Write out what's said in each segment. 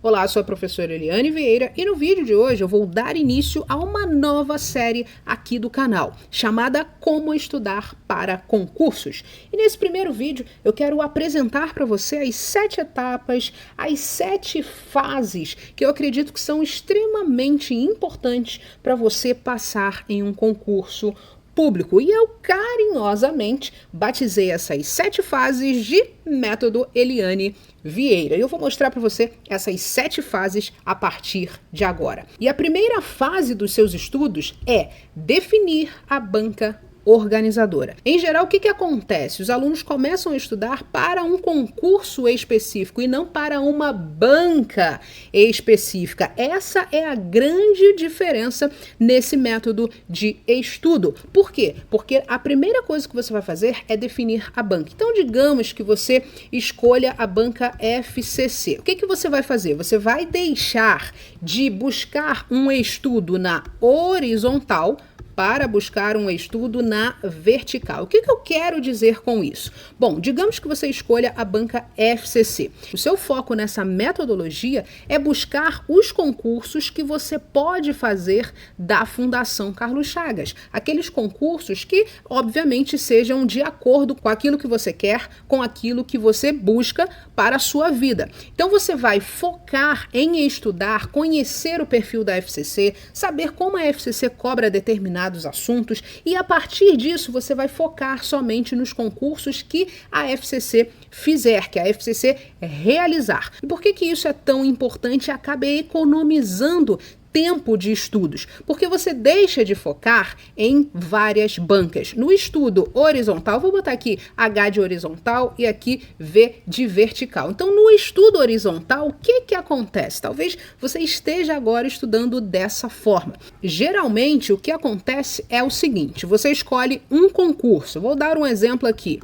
Olá, sou a professora Eliane Vieira e no vídeo de hoje eu vou dar início a uma nova série aqui do canal, chamada Como Estudar para Concursos. E nesse primeiro vídeo eu quero apresentar para você as 7 etapas, as 7 fases que eu acredito que são extremamente importantes para você passar em um concurso público. E eu carinhosamente batizei essas 7 fases de Método Eliane Vieira. Eu vou mostrar para você essas 7 fases a partir de agora. E a primeira fase dos seus estudos é definir a banca organizadora. Em geral, o que acontece? Os alunos começam a estudar para um concurso específico e não para uma banca específica. Essa é a grande diferença nesse método de estudo. Por quê? Porque a primeira coisa que você vai fazer é definir a banca. Então, digamos que você escolha a banca FCC. O que você vai fazer? Você vai deixar de buscar um estudo na horizontal para buscar um estudo na vertical. O que eu quero dizer com isso? Bom, digamos que você escolha a banca FCC. O seu foco nessa metodologia é buscar os concursos que você pode fazer da Fundação Carlos Chagas. Aqueles concursos que, obviamente, sejam de acordo com aquilo que você quer, com aquilo que você busca para a sua vida. Então, você vai focar em estudar, conhecer o perfil da FCC, saber como a FCC cobra determinados assuntos e a partir disso você vai focar somente nos concursos que a FCC fizer, que a FCC realizar. E por que isso é tão importante e acaba economizando tempo de estudos? Porque você deixa de focar em várias bancas. No estudo horizontal, vou botar aqui H de horizontal e aqui V de vertical. Então, no estudo horizontal, o que acontece? Talvez você esteja agora estudando dessa forma. Geralmente, o que acontece é o seguinte, você escolhe um concurso. Vou dar um exemplo aqui.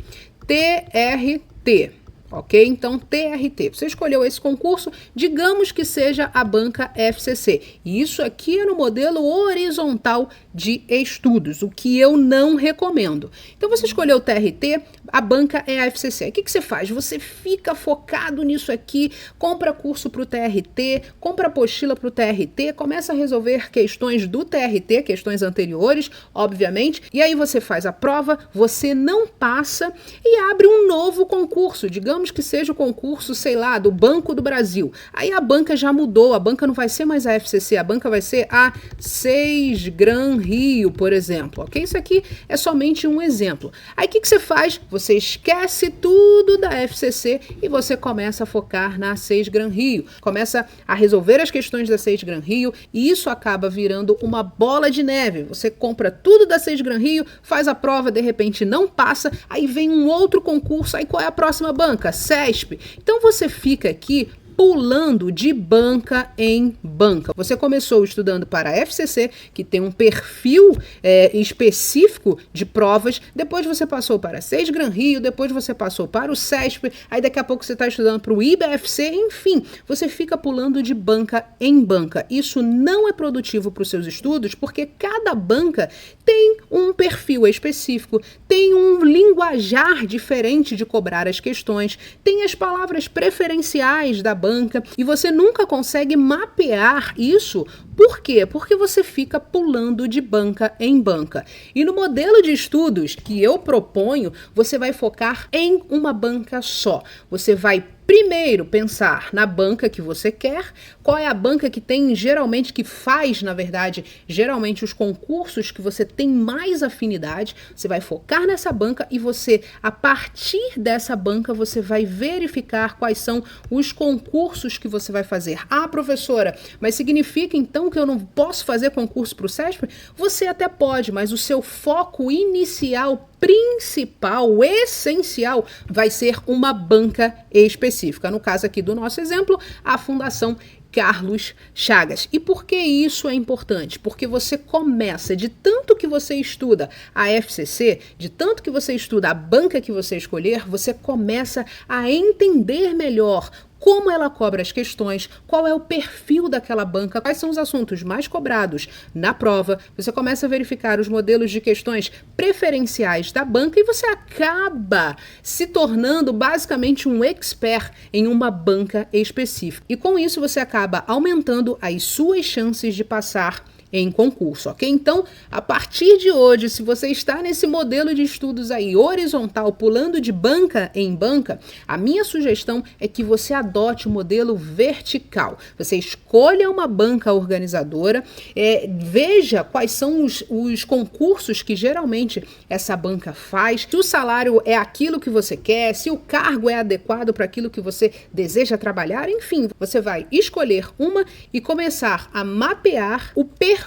TRT. Ok? Então, TRT. Você escolheu esse concurso, digamos que seja a banca FCC. E isso aqui é no modelo horizontal de estudos, o que eu não recomendo. Então, você escolheu o TRT, a banca é a FCC. O que você faz? Você fica focado nisso aqui, compra curso para o TRT, compra apostila para o TRT, começa a resolver questões do TRT, questões anteriores, obviamente, e aí você faz a prova, você não passa e abre um novo concurso, digamos que seja o concurso, sei lá, do Banco do Brasil. Aí a banca já mudou, a banca não vai ser mais a FCC, a banca vai ser a Seisgran Rio, por exemplo, ok? Isso aqui é somente um exemplo. Aí o que você faz? Você esquece tudo da FCC e você começa a focar na Seisgran Rio. Começa a resolver as questões da Seisgran Rio e isso acaba virando uma bola de neve. Você compra tudo da Seisgran Rio, faz a prova, de repente não passa, aí vem um outro concurso, aí qual é a próxima banca? CESP. Então você fica aqui pulando de banca em banca. Você começou estudando para a FCC, que tem um perfil específico de provas, depois você passou para a Seisgran Rio, depois você passou para o CESP, aí daqui a pouco você está estudando para o IBFC, enfim, você fica pulando de banca em banca. Isso não é produtivo para os seus estudos, porque cada banca tem um perfil específico, tem um linguajar diferente de cobrar as questões, tem as palavras preferenciais da banca e você nunca consegue mapear isso. Por quê? Porque você fica pulando de banca em banca. E no modelo de estudos que eu proponho, você vai focar em uma banca só. Você vai primeiro pensar na banca que você quer, qual é a banca que tem geralmente, que faz, na verdade, geralmente os concursos que você tem mais afinidade, você vai focar nessa banca e você, a partir dessa banca, você vai verificar quais são os concursos que você vai fazer. Ah, professora, mas significa então que eu não posso fazer concurso para o CESP? Você até pode, mas o seu foco inicial, principal, essencial, vai ser uma banca específica. No caso aqui do nosso exemplo, a Fundação Carlos Chagas. E por que isso é importante? Porque você começa, de tanto que você estuda a FCC, de tanto que você estuda a banca que você escolher, você começa a entender melhor como ela cobra as questões, qual é o perfil daquela banca, quais são os assuntos mais cobrados na prova. Você começa a verificar os modelos de questões preferenciais da banca e você acaba se tornando basicamente um expert em uma banca específica. E com isso você acaba aumentando as suas chances de passar em concurso, ok? Então, a partir de hoje, se você está nesse modelo de estudos aí horizontal, pulando de banca em banca, a minha sugestão é que você adote o modelo vertical. Você escolha uma banca organizadora, veja quais são os concursos que geralmente essa banca faz, se o salário é aquilo que você quer, se o cargo é adequado para aquilo que você deseja trabalhar, enfim, você vai escolher uma e começar a mapear o perfil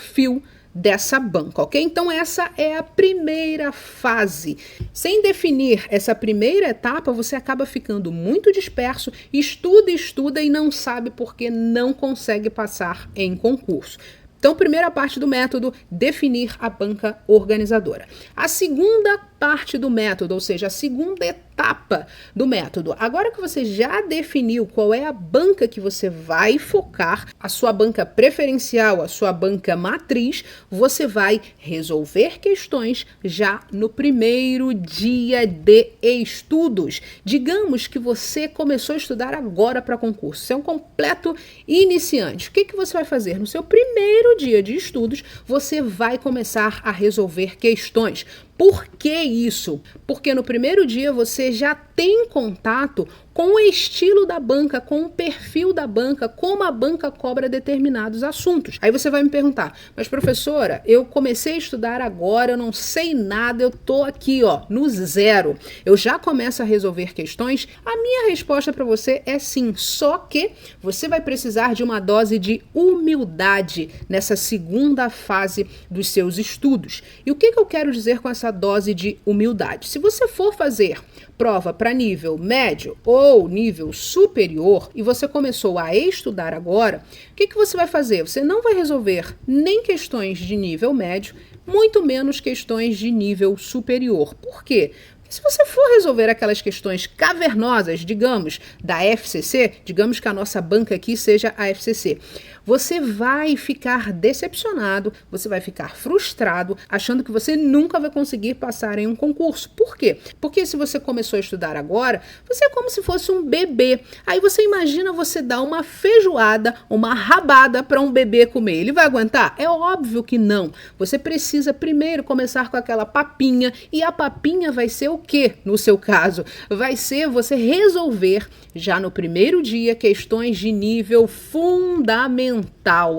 dessa banca, ok? Então essa é a primeira fase. Sem definir essa primeira etapa, você acaba ficando muito disperso, estuda e não sabe porque não consegue passar em concurso. Então, primeira parte do método, definir a banca organizadora. A segunda parte do método, ou seja, a segunda etapa do método. Agora que você já definiu qual é a banca que você vai focar, a sua banca preferencial, a sua banca matriz, você vai resolver questões já no primeiro dia de estudos. Digamos que você começou a estudar agora para concurso, você é um completo iniciante. O que você vai fazer? No seu primeiro dia de estudos, você vai começar a resolver questões. Por que isso? Porque no primeiro dia você já tem contato com o estilo da banca, com o perfil da banca, como a banca cobra determinados assuntos. Aí você vai me perguntar, mas professora, eu comecei a estudar agora, eu não sei nada, eu tô aqui, no zero. Eu já começo a resolver questões? A minha resposta para você é sim, só que você vai precisar de uma dose de humildade nessa segunda fase dos seus estudos. E o que eu quero dizer com essa dose de humildade? Se você for fazer prova para nível médio ou nível superior e você começou a estudar agora, o que você vai fazer? Você não vai resolver nem questões de nível médio, muito menos questões de nível superior. Por quê? Se você for resolver aquelas questões cavernosas, digamos, da FCC, digamos que a nossa banca aqui seja a FCC, você vai ficar decepcionado, você vai ficar frustrado, achando que você nunca vai conseguir passar em um concurso. Por quê? Porque se você começou a estudar agora, você é como se fosse um bebê. Aí você imagina você dar uma feijoada, uma rabada para um bebê comer. Ele vai aguentar? É óbvio que não. Você precisa primeiro começar com aquela papinha, e a papinha vai ser o quê, no seu caso? Vai ser você resolver já no primeiro dia questões de nível fundamental.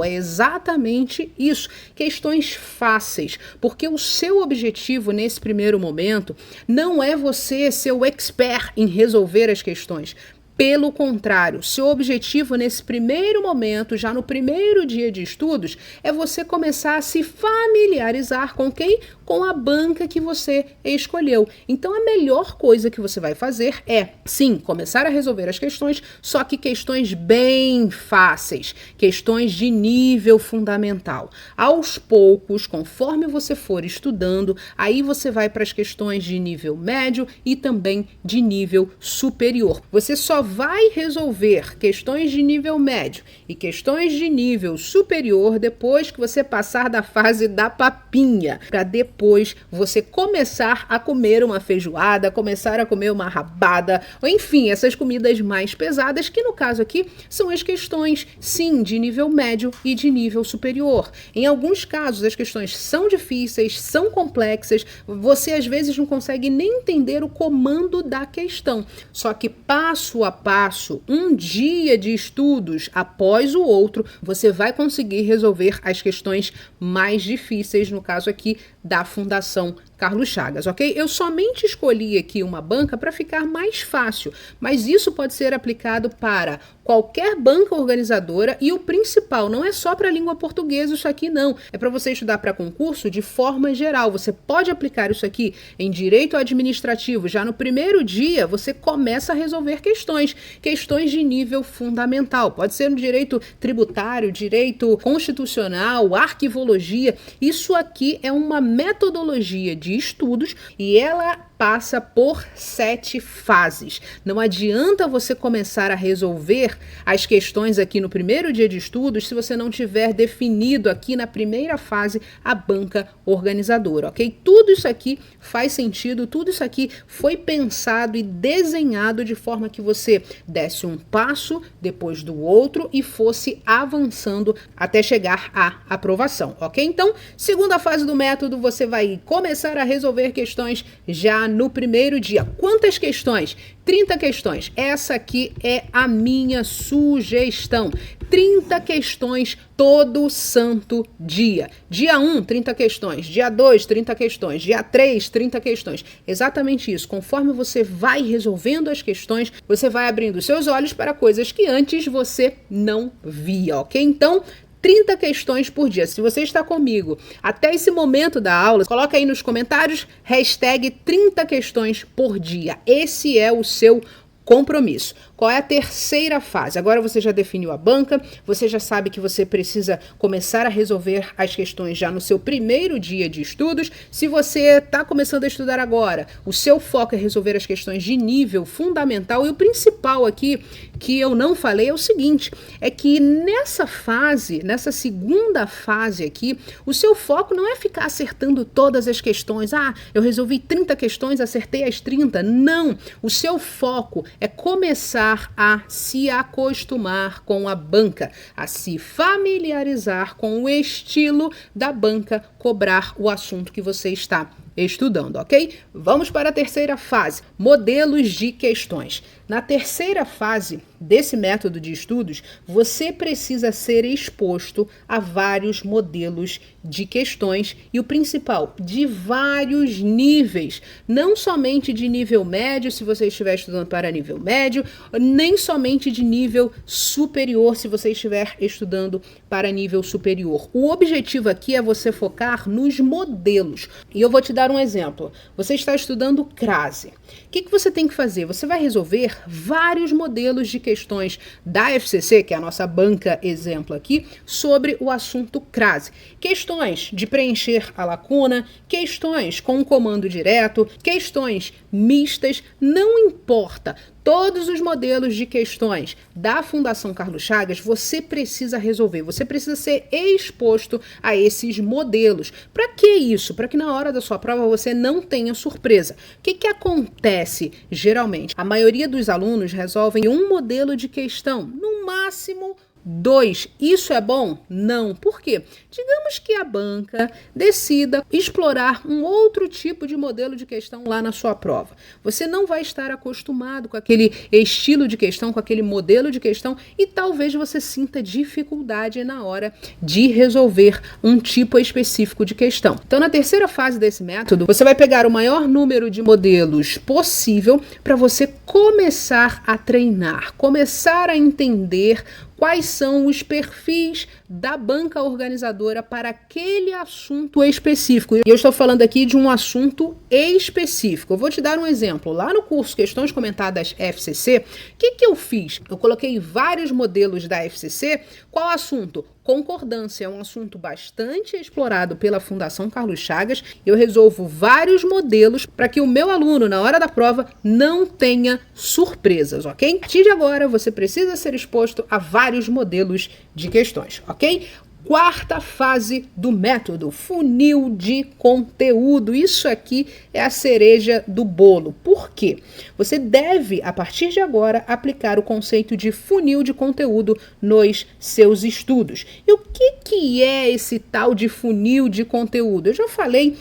É exatamente isso, questões fáceis, porque o seu objetivo nesse primeiro momento não é você ser o expert em resolver as questões. Pelo contrário, seu objetivo nesse primeiro momento, já no primeiro dia de estudos, é você começar a se familiarizar com quem? Com a banca que você escolheu. Então, a melhor coisa que você vai fazer é, sim, começar a resolver as questões, só que questões bem fáceis, questões de nível fundamental. Aos poucos, conforme você for estudando, aí você vai para as questões de nível médio e também de nível superior. Você só vai resolver questões de nível médio e questões de nível superior depois que você passar da fase da papinha, para depois você começar a comer uma feijoada, começar a comer uma rabada, ou enfim, essas comidas mais pesadas, que no caso aqui são as questões, sim, de nível médio e de nível superior. Em alguns casos as questões são difíceis, são complexas, você às vezes não consegue nem entender o comando da questão, só que passo a passo, um dia de estudos após o outro, você vai conseguir resolver as questões mais difíceis, no caso aqui da Fundação Carlos Chagas, ok? Eu somente escolhi aqui uma banca para ficar mais fácil, mas isso pode ser aplicado para qualquer banca organizadora e o principal, não é só para a língua portuguesa isso aqui não, é para você estudar para concurso de forma geral. Você pode aplicar isso aqui em direito administrativo, já no primeiro dia você começa a resolver questões de nível fundamental, pode ser no direito tributário, direito constitucional, arquivologia. Isso aqui é uma metodologia de estudos e ela passa por 7 fases. Não adianta você começar a resolver as questões aqui no primeiro dia de estudos se você não tiver definido aqui na primeira fase a banca organizadora, ok? Tudo isso aqui faz sentido, tudo isso aqui foi pensado e desenhado de forma que você desse um passo depois do outro e fosse avançando até chegar à aprovação, ok? Então, segunda fase do método, você vai começar a resolver questões já no primeiro dia. Quantas questões? 30 questões. Essa aqui é a minha sugestão. 30 questões todo santo dia. Dia 1, 30 questões. Dia 2, 30 questões. Dia 3, 30 questões. Exatamente isso. Conforme você vai resolvendo as questões, você vai abrindo seus olhos para coisas que antes você não via, ok? Então, 30 questões por dia. Se você está comigo até esse momento da aula, coloca aí nos comentários, hashtag 30 questões por dia. Esse é o seu compromisso. Qual é a terceira fase? Agora você já definiu a banca, você já sabe que você precisa começar a resolver as questões já no seu primeiro dia de estudos. Se você está começando a estudar agora, o seu foco é resolver as questões de nível fundamental, e o principal aqui que eu não falei é o seguinte, é que nessa fase, nessa segunda fase aqui, o seu foco não é ficar acertando todas as questões. Ah, eu resolvi 30 questões, acertei as 30. Não, o seu foco é começar a se acostumar com a banca, a se familiarizar com o estilo da banca cobrar o assunto que você está estudando, ok? Vamos para a terceira fase, modelos de questões. Na terceira fase desse método de estudos, você precisa ser exposto a vários modelos de questões e o principal, de vários níveis. Não somente de nível médio, se você estiver estudando para nível médio, nem somente de nível superior, se você estiver estudando para nível superior. O objetivo aqui é você focar nos modelos. E eu vou te dar um exemplo. Você está estudando crase. O que você tem que fazer? Você vai resolver vários modelos de questões da FCC, que é a nossa banca exemplo aqui, sobre o assunto crase. Questões de preencher a lacuna, questões com comando direto, questões mistas, não importa. Todos os modelos de questões da Fundação Carlos Chagas, você precisa resolver, você precisa ser exposto a esses modelos. Para que isso? Para que na hora da sua prova você não tenha surpresa. O que acontece geralmente? A maioria dos alunos resolvem um modelo de questão, no máximo 2. Isso é bom? Não. Por quê? Digamos que a banca decida explorar um outro tipo de modelo de questão lá na sua prova. Você não vai estar acostumado com aquele estilo de questão, com aquele modelo de questão, e talvez você sinta dificuldade na hora de resolver um tipo específico de questão. Então, na terceira fase desse método, você vai pegar o maior número de modelos possível para você começar a treinar, começar a entender quais são os perfis da banca organizadora para aquele assunto específico. E eu estou falando aqui de um assunto específico. Eu vou te dar um exemplo. Lá no curso Questões Comentadas FCC, o que eu fiz? Eu coloquei vários modelos da FCC. Qual assunto? Concordância é um assunto bastante explorado pela Fundação Carlos Chagas. Eu resolvo vários modelos para que o meu aluno, na hora da prova, não tenha surpresas, ok? A partir de agora, você precisa ser exposto a vários modelos de questões, ok? Quarta fase do método, funil de conteúdo. Isso aqui é a cereja do bolo. Por quê? Você deve, a partir de agora, aplicar o conceito de funil de conteúdo nos seus estudos. E o que é esse tal de funil de conteúdo? Eu já falei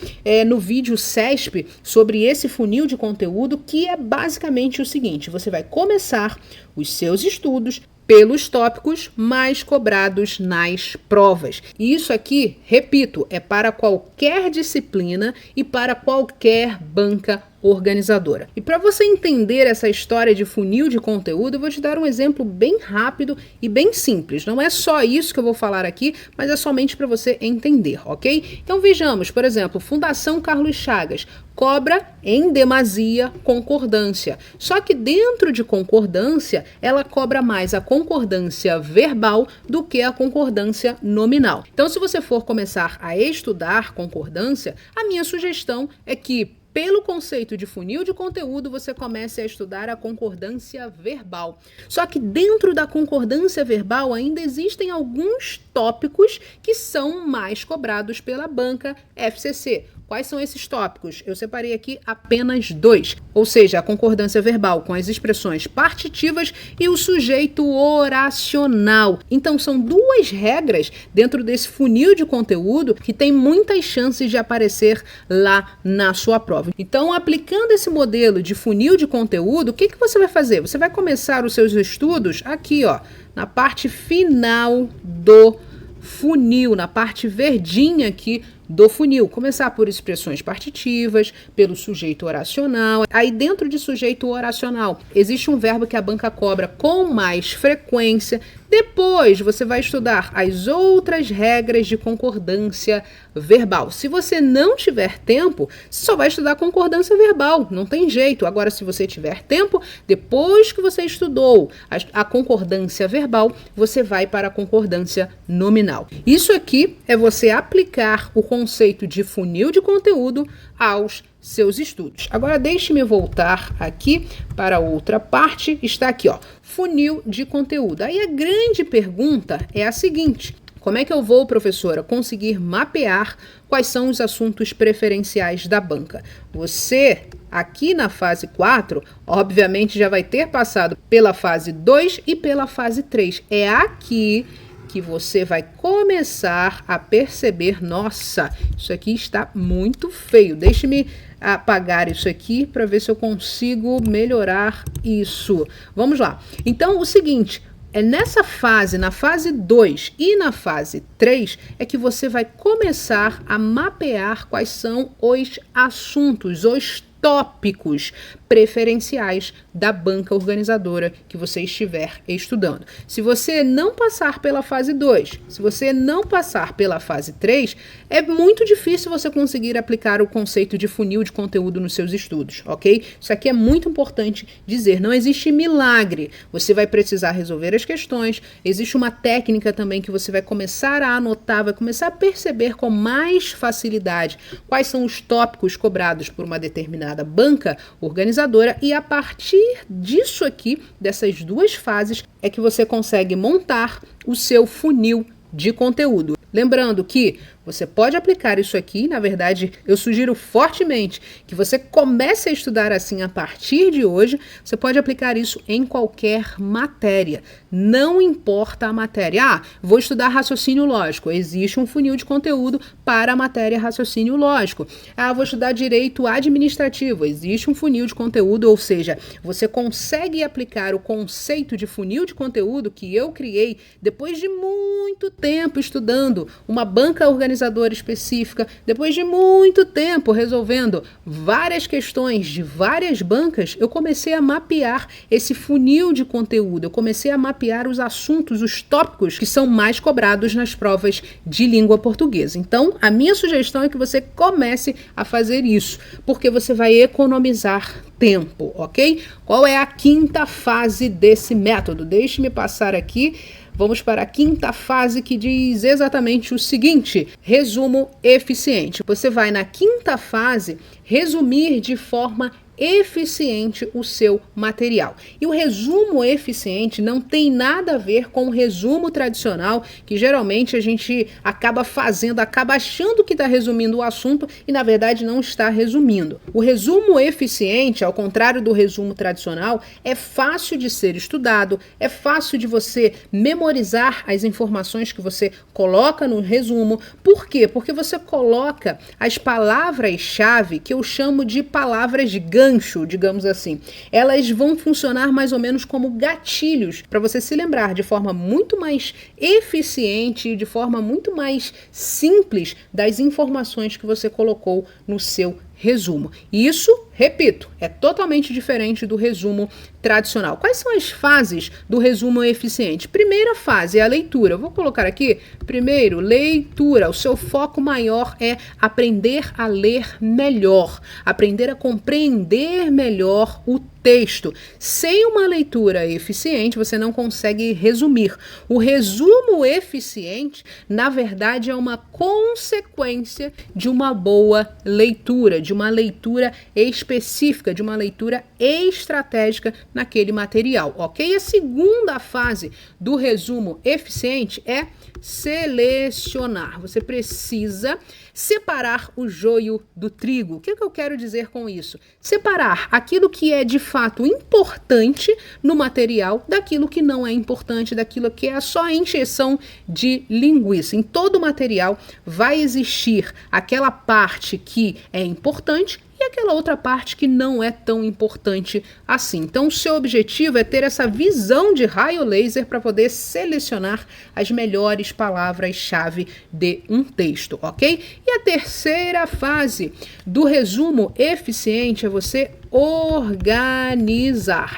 no vídeo CESP sobre esse funil de conteúdo, que é basicamente o seguinte: você vai começar os seus estudos pelos tópicos mais cobrados nas provas. E isso aqui, repito, é para qualquer disciplina e para qualquer banca organizadora. E para você entender essa história de funil de conteúdo, eu vou te dar um exemplo bem rápido e bem simples. Não é só isso que eu vou falar aqui, mas é somente para você entender, ok? Então vejamos, por exemplo, Fundação Carlos Chagas cobra em demasia concordância. Só que dentro de concordância, ela cobra mais a concordância verbal do que a concordância nominal. Então, se você for começar a estudar concordância, a minha sugestão é que pelo conceito de funil de conteúdo, você comece a estudar a concordância verbal. Só que dentro da concordância verbal ainda existem alguns tópicos que são mais cobrados pela banca FCC. Quais são esses tópicos? Eu separei aqui apenas 2, ou seja, a concordância verbal com as expressões partitivas e o sujeito oracional. Então, são 2 regras dentro desse funil de conteúdo que tem muitas chances de aparecer lá na sua prova. Então, aplicando esse modelo de funil de conteúdo, o que você vai fazer? Você vai começar os seus estudos aqui, ó, na parte final do funil, na parte verdinha aqui do funil. Começar por expressões partitivas, pelo sujeito oracional. Aí dentro de sujeito oracional existe um verbo que a banca cobra com mais frequência. Depois você vai estudar as outras regras de concordância verbal. Se você não tiver tempo, você só vai estudar concordância verbal, não tem jeito. Agora, se você tiver tempo, depois que você estudou a concordância verbal, você vai para a concordância nominal. Isso aqui é você aplicar o conceito de funil de conteúdo aos seus estudos. Agora deixe-me voltar aqui para outra parte, está aqui, ó, funil de conteúdo. Aí a grande pergunta é a seguinte: como é que eu vou, professora, conseguir mapear quais são os assuntos preferenciais da banca? Você, aqui na fase 4, obviamente já vai ter passado pela fase 2 e pela fase 3. É aqui que você vai começar a perceber, nossa, isso aqui está muito feio. Deixe-me apagar isso aqui para ver se eu consigo melhorar isso. Vamos lá. Então, o seguinte, é nessa fase, na fase 2 e na fase 3, é que você vai começar a mapear quais são os assuntos, os tópicos preferenciais da banca organizadora que você estiver estudando. Se você não passar pela fase 2, se você não passar pela fase 3, é muito difícil você conseguir aplicar o conceito de funil de conteúdo nos seus estudos, ok? Isso aqui é muito importante dizer, não existe milagre. Você vai precisar resolver as questões, existe uma técnica também que você vai começar a anotar, vai começar a perceber com mais facilidade quais são os tópicos cobrados por uma determinada banca organizadora, e a partir disso aqui, dessas 2 fases, é que você consegue montar o seu funil de conteúdo. Lembrando que você pode aplicar isso aqui, na verdade, eu sugiro fortemente que você comece a estudar assim a partir de hoje. Você pode aplicar isso em qualquer matéria, não importa a matéria. Ah, vou estudar raciocínio lógico, existe um funil de conteúdo para a matéria raciocínio lógico. Ah, vou estudar direito administrativo, existe um funil de conteúdo, ou seja, você consegue aplicar o conceito de funil de conteúdo que eu criei depois de muito tempo estudando uma banca organizadora específica, depois de muito tempo resolvendo várias questões de várias bancas. Eu comecei a mapear esse funil de conteúdo, eu comecei a mapear os assuntos, os tópicos que são mais cobrados nas provas de língua portuguesa. Então, a minha sugestão é que você comece a fazer isso, porque você vai economizar tempo, ok? Qual é a 5ª fase desse método? Deixe-me passar aqui. Vamos para a 5ª fase, que diz exatamente o seguinte: resumo eficiente. Você vai na 5ª fase resumir de forma eficiente o seu material. E o resumo eficiente não tem nada a ver com o resumo tradicional, que geralmente a gente acaba fazendo, acaba achando que está resumindo o assunto e na verdade não está resumindo. O resumo eficiente, ao contrário do resumo tradicional, é fácil de ser estudado, é fácil de você memorizar as informações que você coloca no resumo. Por quê? Porque você coloca as palavras-chave, que eu chamo de palavras de gancho, digamos assim. Elas vão funcionar mais ou menos como gatilhos para você se lembrar de forma muito mais eficiente, de forma muito mais simples das informações que você colocou no seu resumo. Isso, repito, é totalmente diferente do resumo tradicional. Quais são as fases do resumo eficiente? Primeira fase é a leitura. Eu vou colocar aqui, primeiro, leitura. O seu foco maior é aprender a ler melhor, aprender a compreender melhor o texto. Sem uma leitura eficiente, você não consegue resumir. O resumo eficiente, na verdade, é uma consequência de uma boa leitura, de uma leitura específica, de uma leitura estratégica naquele material, ok? A segunda fase do resumo eficiente é selecionar. Você precisa separar o joio do trigo. O que eu quero dizer com isso? Separar aquilo que é de fato importante no material daquilo que não é importante, daquilo que é só encheção de linguiça. Em todo material vai existir aquela parte que é importante e aquela outra parte que não é tão importante assim. Então, o seu objetivo é ter essa visão de raio laser para poder selecionar as melhores palavras-chave de um texto, ok? E a terceira fase do resumo eficiente é você organizar.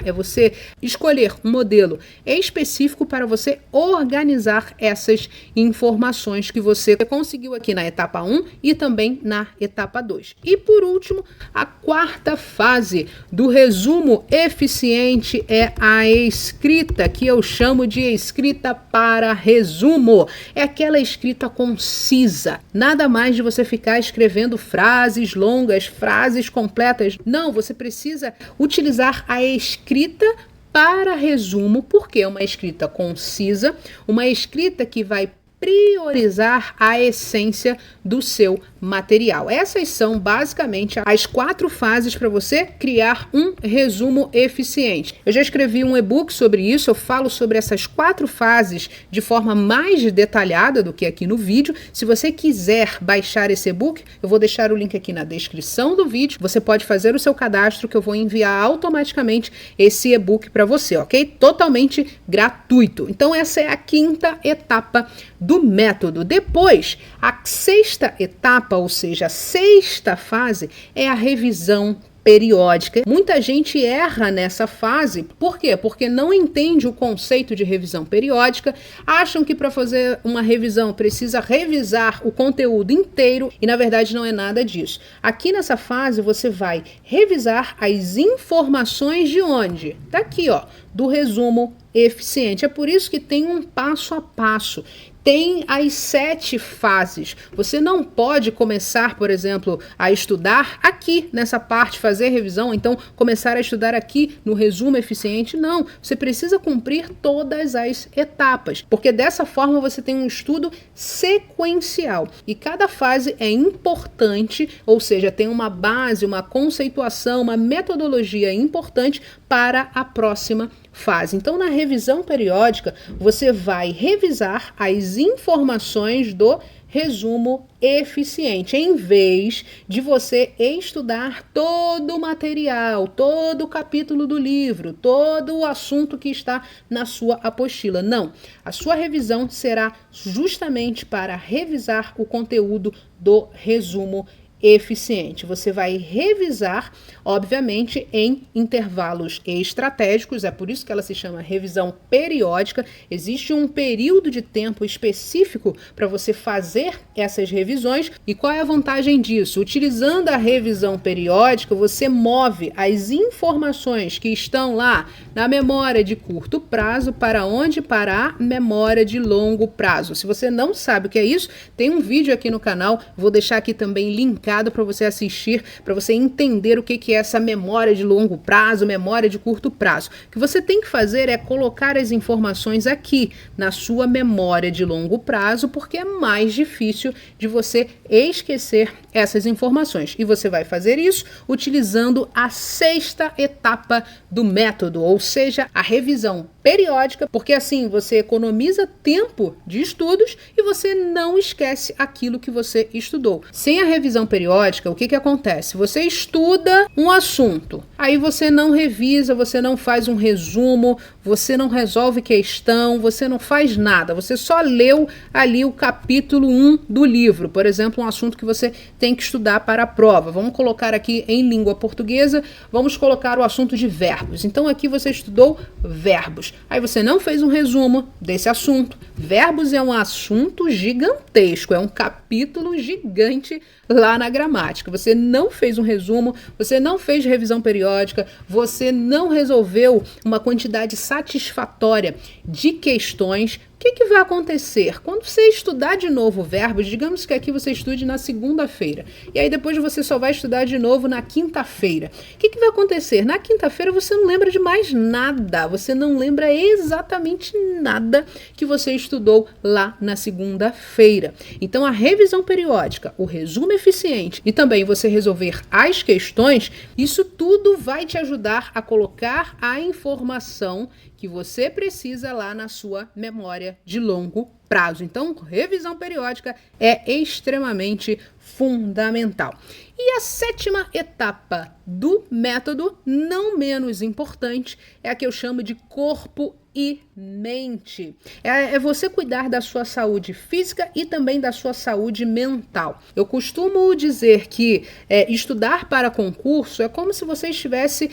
É você escolher um modelo específico para você organizar essas informações que você conseguiu aqui na etapa 1 e também na etapa 2. E por último, a quarta fase do resumo eficiente é a escrita, que eu chamo de escrita para resumo. É aquela escrita concisa. Nada mais de você ficar escrevendo frases longas, frases completas. Não, você precisa utilizar a escrita para resumo, porque é uma escrita concisa, uma escrita que vai priorizar a essência do seu material. Essas são basicamente as 4 fases para você criar um resumo eficiente. Eu já escrevi um e-book sobre isso, eu falo sobre essas 4 fases de forma mais detalhada do que aqui no vídeo. Se você quiser baixar esse e-book, eu vou deixar o link aqui na descrição do vídeo. Você pode fazer o seu cadastro que eu vou enviar automaticamente esse e-book para você, ok? Totalmente gratuito. Então essa é a 5ª etapa do método. Depois, a 6ª etapa, ou seja, a 6ª fase, é a revisão periódica. Muita gente erra nessa fase. Por quê? Porque não entende o conceito de revisão periódica, acham que para fazer uma revisão precisa revisar o conteúdo inteiro e na verdade não é nada disso. Aqui nessa fase você vai revisar as informações de onde? Daqui, ó, do resumo eficiente. É por isso que tem um passo a passo. Tem as 7 fases. Você não pode começar, por exemplo, a estudar aqui nessa parte, fazer revisão, então começar a estudar aqui no resumo eficiente. Não, você precisa cumprir todas as etapas, porque dessa forma você tem um estudo sequencial e cada fase é importante, ou seja, tem uma base, uma conceituação, uma metodologia importante para a próxima fase. Então, na revisão periódica, você vai revisar as informações do resumo eficiente, em vez de você estudar todo o material, todo o capítulo do livro, todo o assunto que está na sua apostila. Não, a sua revisão será justamente para revisar o conteúdo do resumo eficiente. Você vai revisar, obviamente, em intervalos estratégicos, é por isso que ela se chama revisão periódica. Existe um período de tempo específico para você fazer essas revisões. E qual é a vantagem disso? Utilizando a revisão periódica, você move as informações que estão lá na memória de curto prazo para onde? Para a memória de longo prazo. Se você não sabe o que é isso, tem um vídeo aqui no canal, vou deixar aqui também linkado para você assistir, para você entender o que é essa memória de longo prazo, memória de curto prazo. O que você tem que fazer é colocar as informações aqui na sua memória de longo prazo, porque é mais difícil de você esquecer essas informações. E você vai fazer isso utilizando a 6ª etapa do método, ou seja, a revisão periódica, porque assim você economiza tempo de estudos e você não esquece aquilo que você estudou. Sem a revisão periódica, o que acontece? Você estuda um assunto, aí você não revisa, você não faz um resumo, você não resolve questão, você não faz nada, você só leu ali o capítulo 1 do livro, por exemplo, um assunto que você tem que estudar para a prova. Vamos colocar aqui em língua portuguesa, vamos colocar o assunto de verbos. Então aqui você estudou verbos. Aí você não fez um resumo desse assunto. Verbos é um assunto gigantesco, é um capítulo gigante lá na gramática. Você não fez um resumo, você não fez revisão periódica, você não resolveu uma quantidade satisfatória de questões. O que vai acontecer? Quando você estudar de novo verbos, digamos que aqui você estude na segunda-feira, e aí depois você só vai estudar de novo na quinta-feira. O que vai acontecer? Na quinta-feira você não lembra de mais nada, você não lembra exatamente nada que você estudou lá na segunda-feira. Então a revisão periódica, o resumo eficiente e também você resolver as questões, isso tudo vai te ajudar a colocar a informação que você precisa lá na sua memória de longo prazo. Então, revisão periódica é extremamente fundamental. E a sétima etapa do método, não menos importante, é a que eu chamo de corpo e mente. É você cuidar da sua saúde física e também da sua saúde mental. Eu costumo dizer que estudar para concurso é como se você estivesse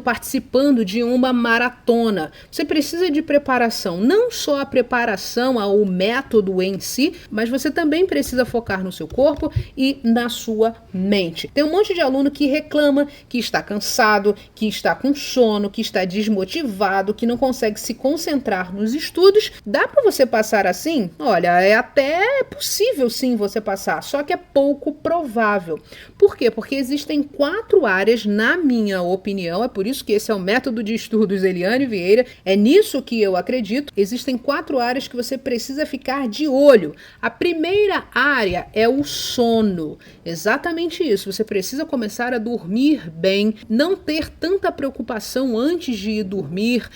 participando de uma maratona. Você precisa de preparação, não só a preparação ao método em si, mas você também precisa focar no seu corpo e na sua mente. Tem um monte de aluno que reclama que está cansado, que está com sono, que está desmotivado, que não consegue se concentrar nos estudos. Dá para você passar assim? Olha, é até possível sim você passar, só que é pouco provável. Por quê? Porque existem 4 áreas, na minha opinião, é por isso que esse é o método de estudos Eliane Vieira, é nisso que eu acredito. Existem 4 áreas que você precisa ficar de olho. A primeira área é o sono. Exatamente isso. Você precisa começar a dormir bem, não ter tanta preocupação antes de ir dormir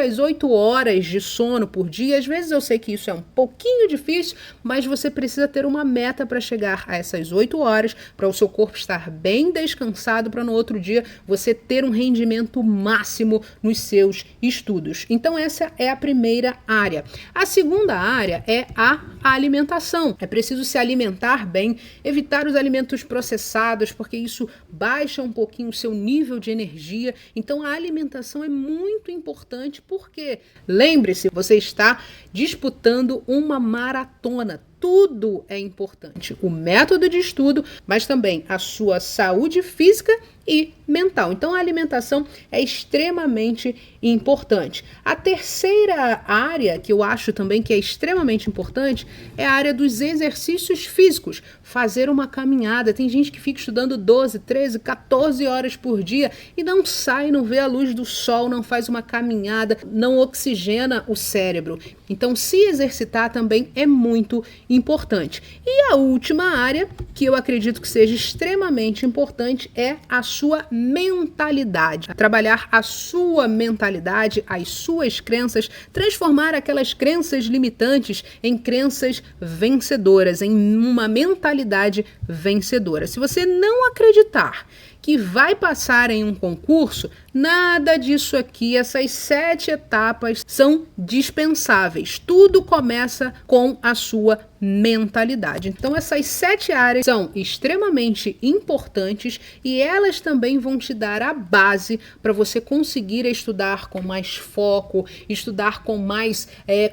às 8 horas de sono por dia. Às vezes eu sei que isso é um pouquinho difícil, mas você precisa ter uma meta para chegar a essas 8 horas, para o seu corpo estar bem descansado, para no outro dia você ter um rendimento máximo nos seus estudos. Então essa é a primeira área. A segunda área é a alimentação. É preciso se alimentar bem, evitar os alimentos processados, porque isso baixa um pouquinho o seu nível de energia. Então a alimentação é muito importante, porque lembre-se, você está disputando uma maratona. Tudo é importante. O método de estudo, mas também a sua saúde física e mental. Então, a alimentação é extremamente importante. A terceira área, que eu acho também que é extremamente importante, é a área dos exercícios físicos. Fazer uma caminhada. Tem gente que fica estudando 12, 13, 14 horas por dia e não sai, não vê a luz do sol, não faz uma caminhada, não oxigena o cérebro. Então, se exercitar também é muito importante. E a última área, que eu acredito que seja extremamente importante, é a sua mentalidade. Trabalhar a sua mentalidade, as suas crenças, transformar aquelas crenças limitantes em crenças vencedoras, em uma mentalidade vencedora. Se você não acreditar que vai passar em um concurso, nada disso aqui, essas 7 etapas são dispensáveis. Tudo começa com a sua mentalidade. Então essas 7 áreas são extremamente importantes e elas também vão te dar a base para você conseguir estudar com mais foco, estudar com mais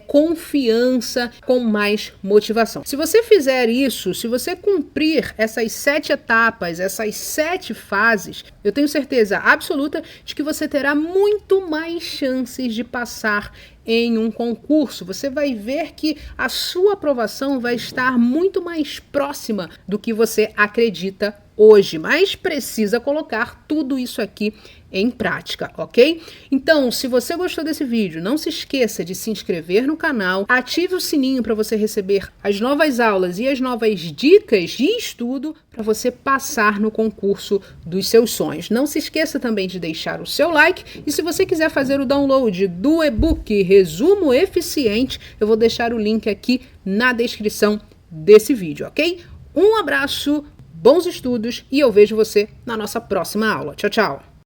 confiança, com mais motivação. Se você fizer isso, se você cumprir essas 7 etapas, essas 7 fases, eu tenho certeza absoluta de que você terá muito mais chances de passar em um concurso. Você vai ver que a sua aprovação vai estar muito mais próxima do que você acredita hoje, mas precisa colocar tudo isso aqui em prática, ok? Então, se você gostou desse vídeo, não se esqueça de se inscrever no canal, ative o sininho para você receber as novas aulas e as novas dicas de estudo para você passar no concurso dos seus sonhos. Não se esqueça também de deixar o seu like e se você quiser fazer o download do e-book Resumo Eficiente, eu vou deixar o link aqui na descrição desse vídeo, ok? Um abraço, bons estudos e eu vejo você na nossa próxima aula. Tchau, tchau!